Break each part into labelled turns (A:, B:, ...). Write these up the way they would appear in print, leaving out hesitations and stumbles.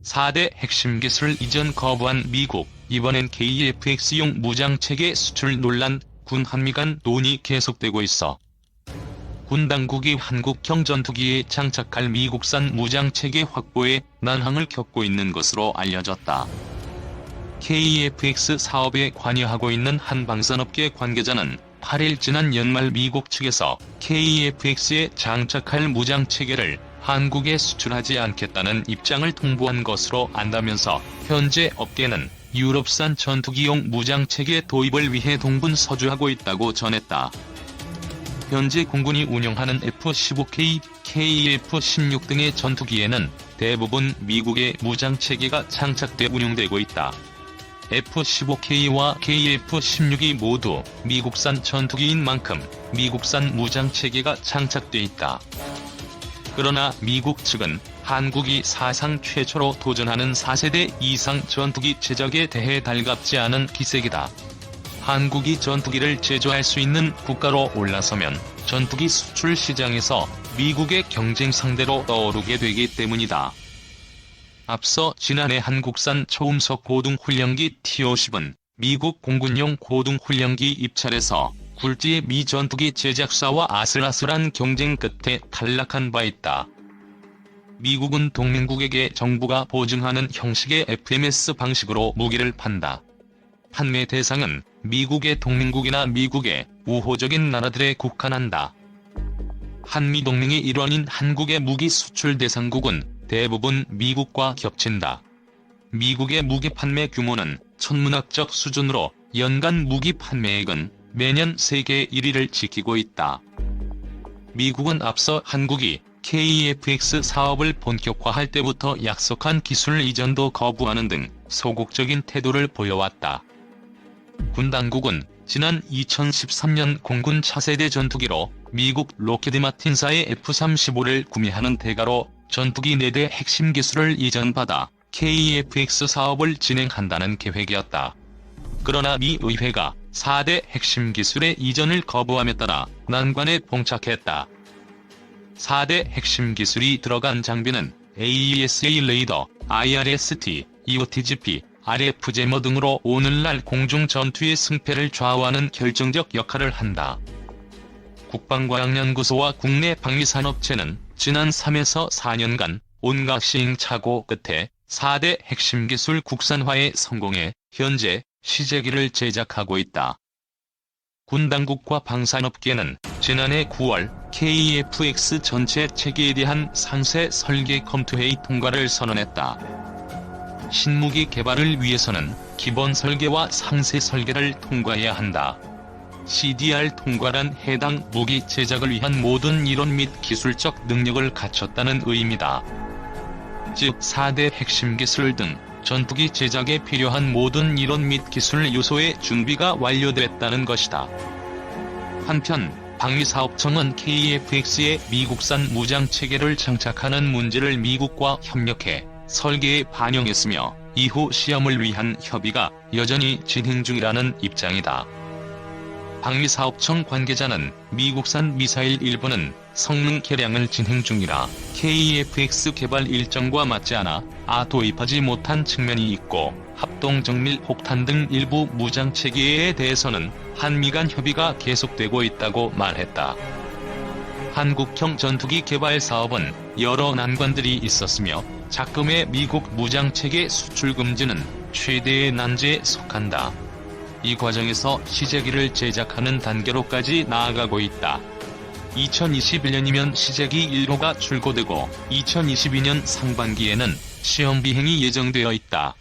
A: 4대 핵심 기술 이전 거부한 미국, 이번엔 KF-X용 무장체계 수출 논란, 군 한미 간 논의 계속되고 있어 군 당국이 한국형 전투기에 장착할 미국산 무장체계 확보에 난항을 겪고 있는 것으로 알려졌다. KF-X 사업에 관여하고 있는 한 방산업계 관계자는 8일 지난 연말 미국 측에서 KF-X에 장착할 무장체계를 한국에 수출하지 않겠다는 입장을 통보한 것으로 안다면서 현재 업계는 유럽산 전투기용 무장체계 도입을 위해 동분서주하고 있다고 전했다. 현재 공군이 운영하는 F-15K, KF-16 등의 전투기에는 대부분 미국의 무장체계가 장착돼 운용되고 있다. F-15K와 KF-16이 모두 미국산 전투기인 만큼 미국산 무장체계가 장착돼 있다. 그러나 미국 측은 한국이 사상 최초로 도전하는 4세대 이상 전투기 제작에 대해 달갑지 않은 기색이다. 한국이 전투기를 제조할 수 있는 국가로 올라서면 전투기 수출 시장에서 미국의 경쟁 상대로 떠오르게 되기 때문이다. 앞서 지난해 한국산 초음속 고등훈련기 T-50은 미국 공군용 고등훈련기 입찰에서 굴지의 미 전투기 제작사와 아슬아슬한 경쟁 끝에 탈락한 바 있다. 미국은 동맹국에게 정부가 보증하는 형식의 FMS 방식으로 무기를 판다. 판매 대상은 미국의 동맹국이나 미국의 우호적인 나라들에 국한한다. 한미동맹의 일원인 한국의 무기 수출 대상국은 대부분 미국과 겹친다. 미국의 무기 판매 규모는 천문학적 수준으로 연간 무기 판매액은 매년 세계 1위를 지키고 있다. 미국은 앞서 한국이 KF-X 사업을 본격화할 때부터 약속한 기술 이전도 거부하는 등 소극적인 태도를 보여왔다. 군 당국은 지난 2013년 공군 차세대 전투기로 미국 로키드 마틴사의 F-35를 구매하는 대가로 전투기 4대 핵심 기술을 이전받아 KF-X 사업을 진행한다는 계획이었다. 그러나 미 의회가 4대 핵심 기술의 이전을 거부함에 따라 난관에 봉착했다. 4대 핵심 기술이 들어간 장비는 AESA 레이더, IRST, EOTGP, RF제모 등으로 오늘날 공중 전투의 승패를 좌우하는 결정적 역할을 한다. 국방과학연구소와 국내 방위산업체는 지난 3에서 4년간 온갖 시행착오 끝에 4대 핵심 기술 국산화에 성공해 현재 시제기를 제작하고 있다. 군 당국과 방산업계는 지난해 9월 KF-X 전체 체계에 대한 상세 설계 검토회의 통과를 선언했다. 신무기 개발을 위해서는 기본 설계와 상세 설계를 통과해야 한다. CDR 통과란 해당 무기 제작을 위한 모든 이론 및 기술적 능력을 갖췄다는 의미다. 즉 4대 핵심 기술 등 전투기 제작에 필요한 모든 이론 및 기술 요소의 준비가 완료됐다는 것이다. 한편 방위사업청은 KF-X에 미국산 무장체계를 장착하는 문제를 미국과 협력해 설계에 반영했으며 이후 시험을 위한 협의가 여전히 진행 중이라는 입장이다. 방위사업청 관계자는 미국산 미사일 일부는 성능 개량을 진행 중이라 KF-X 개발 일정과 맞지 않아 도입하지 못한 측면이 있고 합동정밀 폭탄 등 일부 무장체계에 대해서는 한미 간 협의가 계속되고 있다고 말했다. 한국형 전투기 개발 사업은 여러 난관들이 있었으며 작금의 미국 무장체계 수출 금지는 최대의 난제에 속한다. 이 과정에서 시제기를 제작하는 단계로까지 나아가고 있다. 2021년이면 시제기 1호가 출고되고 2022년 상반기에는 시험 비행이 예정되어 있다.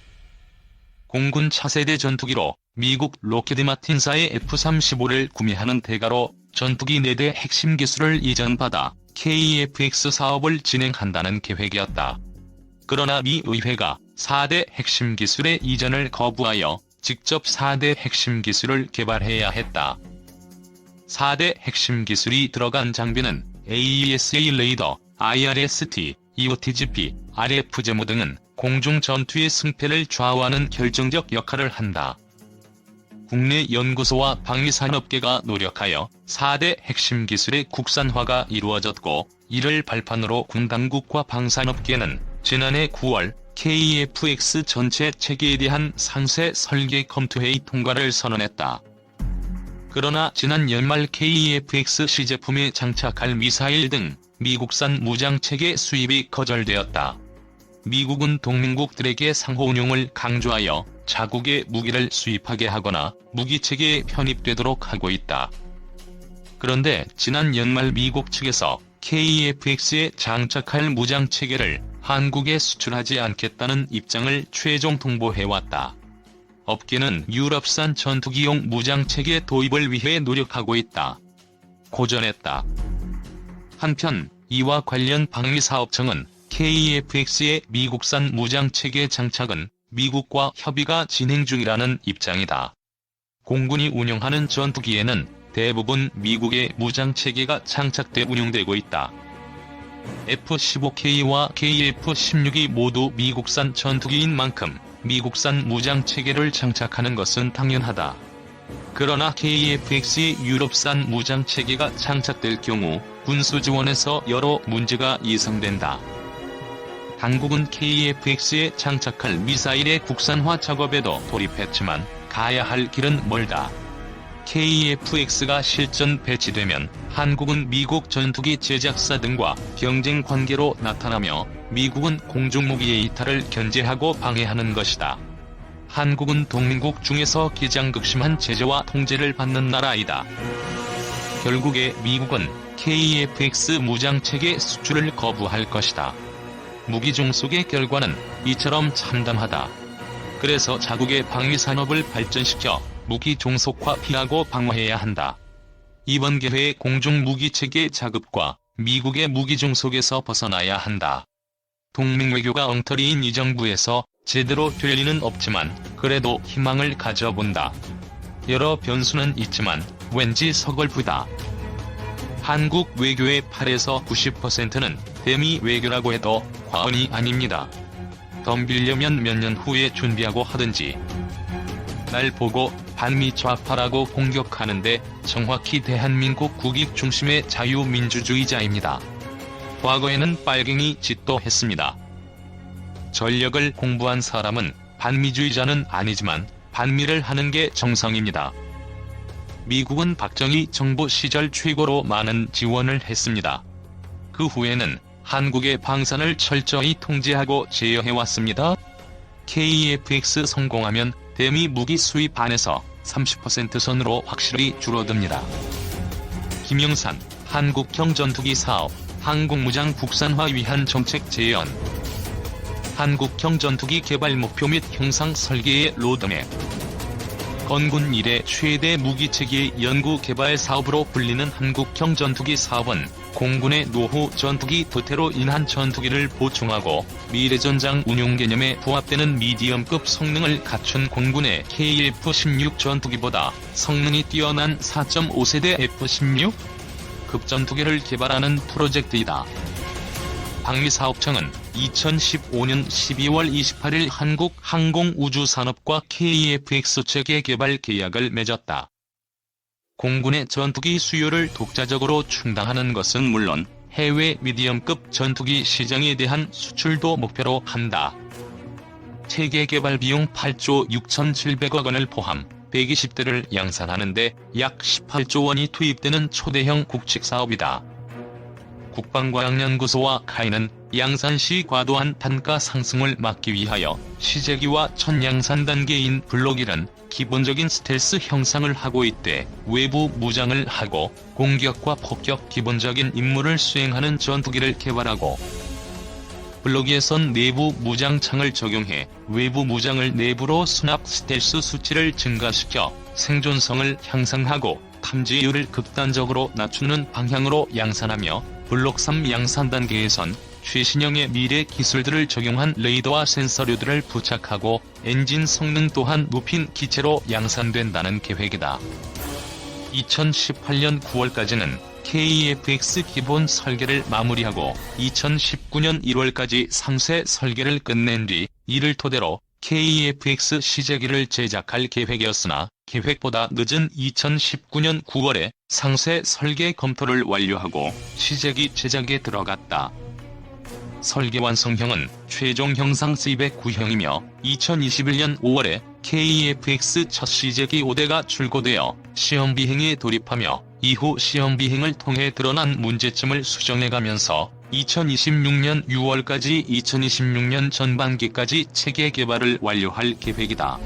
A: 공군 차세대 전투기로 미국 로키드 마틴사의 F-35를 구매하는 대가로 전투기 4대 핵심 기술을 이전받아 KF-X 사업을 진행한다는 계획이었다. 그러나 미 의회가 4대 핵심 기술의 이전을 거부하여 직접 4대 핵심 기술을 개발해야 했다. 4대 핵심 기술이 들어간 장비는 AESA 레이더, IRST, EOTGP, RF제모 등은 공중 전투의 승패를 좌우하는 결정적 역할을 한다. 국내 연구소와 방위산업계가 노력하여 4대 핵심 기술의 국산화가 이루어졌고 이를 발판으로 군 당국과 방산업계는 지난해 9월 KF-X 전체 체계에 대한 상세 설계 검토회의 통과를 선언했다. 그러나 지난 연말 KF-X 시제품에 장착할 미사일 등 미국산 무장체계 수입이 거절되었다. 미국은 동맹국들에게 상호 운용을 강조하여 자국의 무기를 수입하게 하거나 무기체계에 편입되도록 하고 있다. 그런데 지난 연말 미국 측에서 KF-X에 장착할 무장체계를 한국에 수출하지 않겠다는 입장을 최종 통보해왔다. 업계는 유럽산 전투기용 무장체계 도입을 위해 노력하고 있다. 고전했다. 한편 이와 관련 방위사업청은 KF-X의 미국산 무장체계 장착은 미국과 협의가 진행 중이라는 입장이다. 공군이 운영하는 전투기에는 대부분 미국의 무장체계가 장착돼 운용되고 있다. F-15K와 KF-16이 모두 미국산 전투기인 만큼 미국산 무장체계를 장착하는 것은 당연하다. 그러나 KF-X의 유럽산 무장체계가 장착될 경우 군수지원에서 여러 문제가 예상된다. 당국은 KF-X에 장착할 미사일의 국산화 작업에도 돌입했지만 가야 할 길은 멀다. KF-X가 실전 배치되면 한국은 미국 전투기 제작사 등과 경쟁 관계로 나타나며 미국은 공중무기의 이탈을 견제하고 방해하는 것이다. 한국은 동맹국 중에서 가장 극심한 제재와 통제를 받는 나라이다. 결국에 미국은 KF-X 무장체계 수출을 거부할 것이다. 무기 종속의 결과는 이처럼 참담하다. 그래서 자국의 방위산업을 발전시켜 무기 종속화 피하고 방어해야 한다. 이번 기회에 공중무기체계 자급과 미국의 무기 종속에서 벗어나야 한다. 동맹외교가 엉터리인 이 정부에서 제대로 될 리는 없지만 그래도 희망을 가져본다. 여러 변수는 있지만 왠지 서글프다. 한국 외교의 8에서 90%는 대미 외교라고 해도 과언이 아닙니다. 덤비려면 몇 년 후에 준비하고 하든지. 날 보고 반미 좌파라고 공격하는데 정확히 대한민국 국익 중심의 자유민주주의자입니다. 과거에는 빨갱이 짓도 했습니다. 전력을 공부한 사람은 반미주의자는 아니지만 반미를 하는 게 정상입니다. 미국은 박정희 정부 시절 최고로 많은 지원을 했습니다. 그 후에는 한국의 방산을 철저히 통제하고 제어해왔습니다. KF-X 성공하면 대미 무기 수입 안에서 30% 선으로 확실히 줄어듭니다. 김영산, 한국형 전투기 사업, 항공무장 국산화 위한 정책 재현. 한국형 전투기 개발 목표 및 형상 설계의 로드맵. 건군 이래 최대 무기체계 연구 개발 사업으로 불리는 한국형 전투기 사업은 공군의 노후 전투기 도태로 인한 전투기를 보충하고 미래전장 운용 개념에 부합되는 미디엄급 성능을 갖춘 공군의 KF-16 전투기보다 성능이 뛰어난 4.5세대 F-16 급 전투기를 개발하는 프로젝트이다. 방위사업청은 2015년 12월 28일 한국항공우주산업과 KF-X 체계 개발 계약을 맺었다. 공군의 전투기 수요를 독자적으로 충당하는 것은 물론 해외 미디엄급 전투기 시장에 대한 수출도 목표로 한다. 체계 개발 비용 8조 6,700억 원을 포함 120대를 양산하는 데 약 18조 원이 투입되는 초대형 국책 사업이다. 국방과학연구소와 카이는 양산 시 과도한 단가 상승을 막기 위하여 시제기와 첫 양산 단계인 블록 1은 기본적인 스텔스 형상을 하고 있되 외부 무장을 하고 공격과 폭격 기본적인 임무를 수행하는 전투기를 개발하고 블록 2에선 내부 무장창을 적용해 외부 무장을 내부로 수납 스텔스 수치를 증가시켜 생존성을 향상하고 탐지율을 극단적으로 낮추는 방향으로 양산하며 블록 3 양산 단계에선 최신형의 미래 기술들을 적용한 레이더와 센서류들을 부착하고 엔진 성능 또한 높인 기체로 양산된다는 계획이다. 2018년 9월까지는 KF-X 기본 설계를 마무리하고 2019년 1월까지 상세 설계를 끝낸 뒤 이를 토대로 KF-X 시제기를 제작할 계획이었으나 계획보다 늦은 2019년 9월에 상세 설계 검토를 완료하고 시제기 제작에 들어갔다. 설계 완성형은 최종 형상 C109형이며 2021년 5월에 KEFX 첫 시제기 5대가 출고되어 시험 비행에 돌입하며 이후 시험 비행을 통해 드러난 문제점을 수정해가면서 2026년 6월까지 2026년 전반기까지 체계 개발을 완료할 계획이다.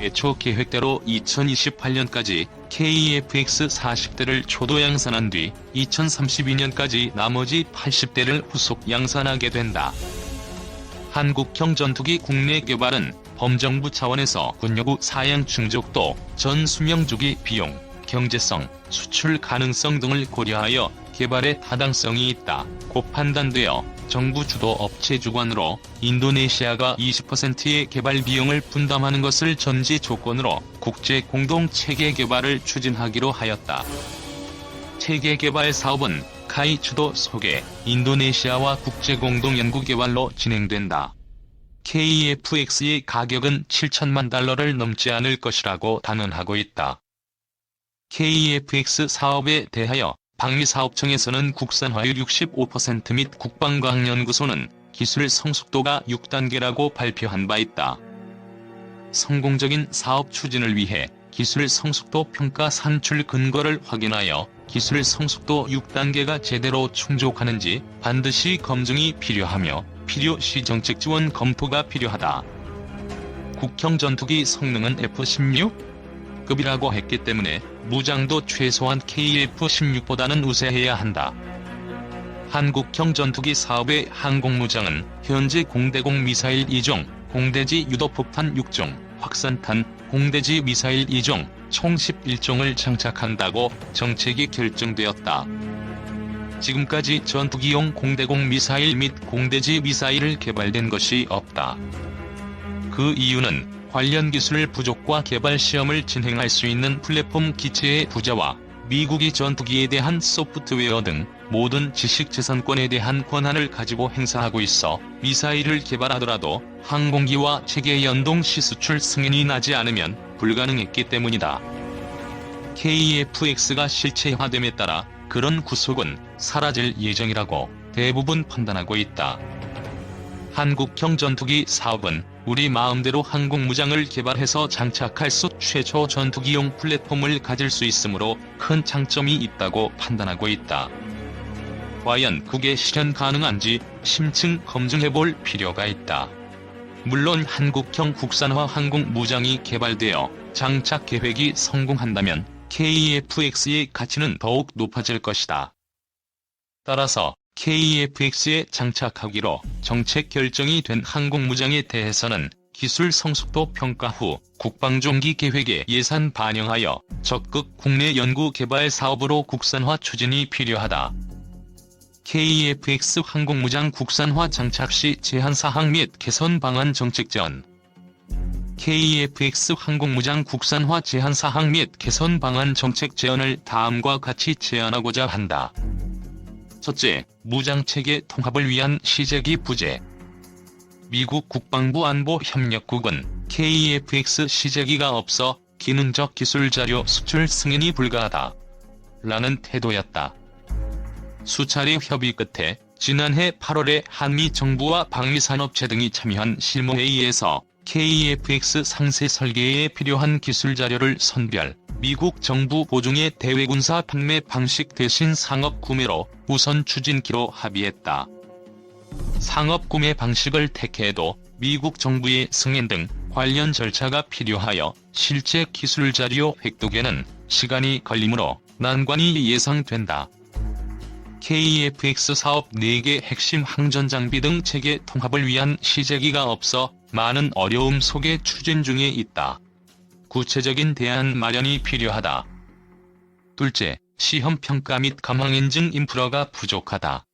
A: 애초 계획대로 2028년까지 KEFX 40대를 초도 양산한 뒤 2032년까지 나머지 80대를 후속 양산하게 된다. 한국형 전투기 국내 개발은 범정부 차원에서 군요구 사양 충족도, 전 수명주기 비용, 경제성, 수출 가능성 등을 고려하여 개발에 타당성이 있다고 판단되어 정부 주도 업체 주관으로 인도네시아가 20%의 개발 비용을 분담하는 것을 전제 조건으로 국제 공동 체계 개발을 추진하기로 하였다. 체계 개발 사업은 카이 주도 속에 인도네시아와 국제 공동 연구 개발로 진행된다. KEFX의 가격은 7천만 달러를 넘지 않을 것이라고 단언하고 있다. KEFX 사업에 대하여 방위사업청에서는 국산화율 65% 및 국방과학연구소는 기술 성숙도가 6단계라고 발표한 바 있다. 성공적인 사업 추진을 위해 기술 성숙도 평가 산출 근거를 확인하여 기술 성숙도 6단계가 제대로 충족하는지 반드시 검증이 필요하며 필요시 정책 지원 검토가 필요하다. 국형 전투기 성능은 F-16급이라고 했기 때문에 무장도 최소한 KF-16보다는 우세해야 한다. 한국형 전투기 사업의 항공무장은 현재 공대공 미사일 2종, 공대지 유도폭탄 6종, 확산탄, 공대지 미사일 2종, 총 11종을 장착한다고 정책이 결정되었다. 지금까지 전투기용 공대공 미사일 및 공대지 미사일을 개발된 것이 없다. 그 이유는 관련 기술 부족과 개발 시험을 진행할 수 있는 플랫폼 기체의 부재와 미국이 전투기에 대한 소프트웨어 등 모든 지식재산권에 대한 권한을 가지고 행사하고 있어 미사일을 개발하더라도 항공기와 체계 연동 시 수출 승인이 나지 않으면 불가능했기 때문이다. KEFX가 실체화됨에 따라 그런 구속은 사라질 예정이라고 대부분 판단하고 있다. 한국형 전투기 사업은 우리 마음대로 항공무장을 개발해서 장착할 수 최초 전투기용 플랫폼을 가질 수 있으므로 큰 장점이 있다고 판단하고 있다. 과연 그게 실현 가능한지 심층 검증해볼 필요가 있다. 물론 한국형 국산화 항공무장이 개발되어 장착 계획이 성공한다면 KEFX의 가치는 더욱 높아질 것이다. 따라서 KEFX에 장착하기로 정책 결정이 된 항공무장에 대해서는 기술 성숙도 평가 후 국방종기 계획에 예산 반영하여 적극 국내 연구 개발 사업으로 국산화 추진이 필요하다. KEFX 항공무장 국산화 장착 시 제한사항 및 개선 방안 정책 제안. KEFX 항공무장 국산화 제한사항 및 개선 방안 정책 제안을 다음과 같이 제안하고자 한다. 첫째, 무장체계 통합을 위한 시제기 부재. 미국 국방부 안보협력국은 KEFX 시제기가 없어 기능적 기술자료 수출 승인이 불가하다 라는 태도였다. 수차례 협의 끝에 지난해 8월에 한미 정부와 방위산업체 등이 참여한 실무회의에서 KEFX 상세 설계에 필요한 기술자료를 선별, 미국 정부 보증의 대외군사 판매 방식 대신 상업 구매로 우선 추진키로 합의했다. 상업 구매 방식을 택해도 미국 정부의 승인 등 관련 절차가 필요하여 실제 기술자료 획득에는 시간이 걸리므로 난관이 예상된다. KEFX 사업 4개 핵심 항전장비 등 체계 통합을 위한 시제기가 없어 많은 어려움 속에 추진 중에 있다. 구체적인 대안 마련이 필요하다. 둘째, 시험 평가 및 감항 인증 인프라가 부족하다.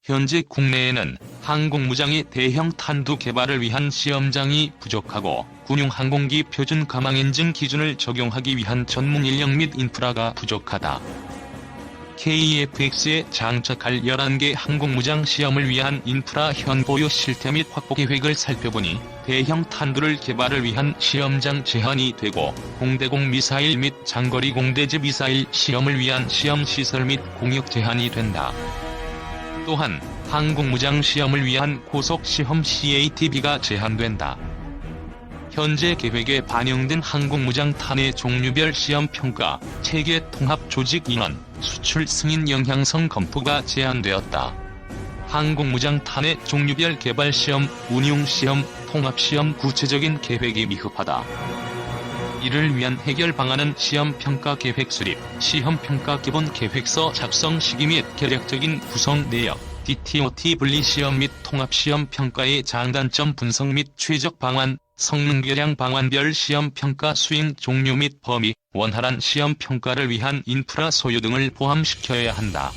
A: 현재 국내에는 항공무장의 대형 탄두 개발을 위한 시험장이 부족하고 군용 항공기 표준 감항 인증 기준을 적용하기 위한 전문 인력 및 인프라가 부족하다. KEFX에 장착할 11개 항공무장 시험을 위한 인프라 현 보유 실태 및 확보 계획을 살펴보니 대형 탄두를 개발을 위한 시험장 제한이 되고 공대공 미사일 및 장거리 공대지 미사일 시험을 위한 시험 시설 및 공역 제한이 된다. 또한 항공무장 시험을 위한 고속시험 CATB가 제한된다. 현재 계획에 반영된 항공무장 탄해 종류별 시험평가, 체계 통합 조직 인원, 수출 승인 영향성 검토가 제한되었다. 항공무장 탄해 종류별 개발시험, 운용시험, 통합시험 구체적인 계획이 미흡하다. 이를 위한 해결 방안은 시험평가 계획 수립, 시험평가 기본 계획서 작성 시기 및 계략적인 구성 내역, DTOT 분리시험 및 통합시험 평가의 장단점 분석 및 최적 방안, 성능 계량 방안별 시험평가 수행 종류 및 범위, 원활한 시험평가를 위한 인프라 소유 등을 포함시켜야 한다.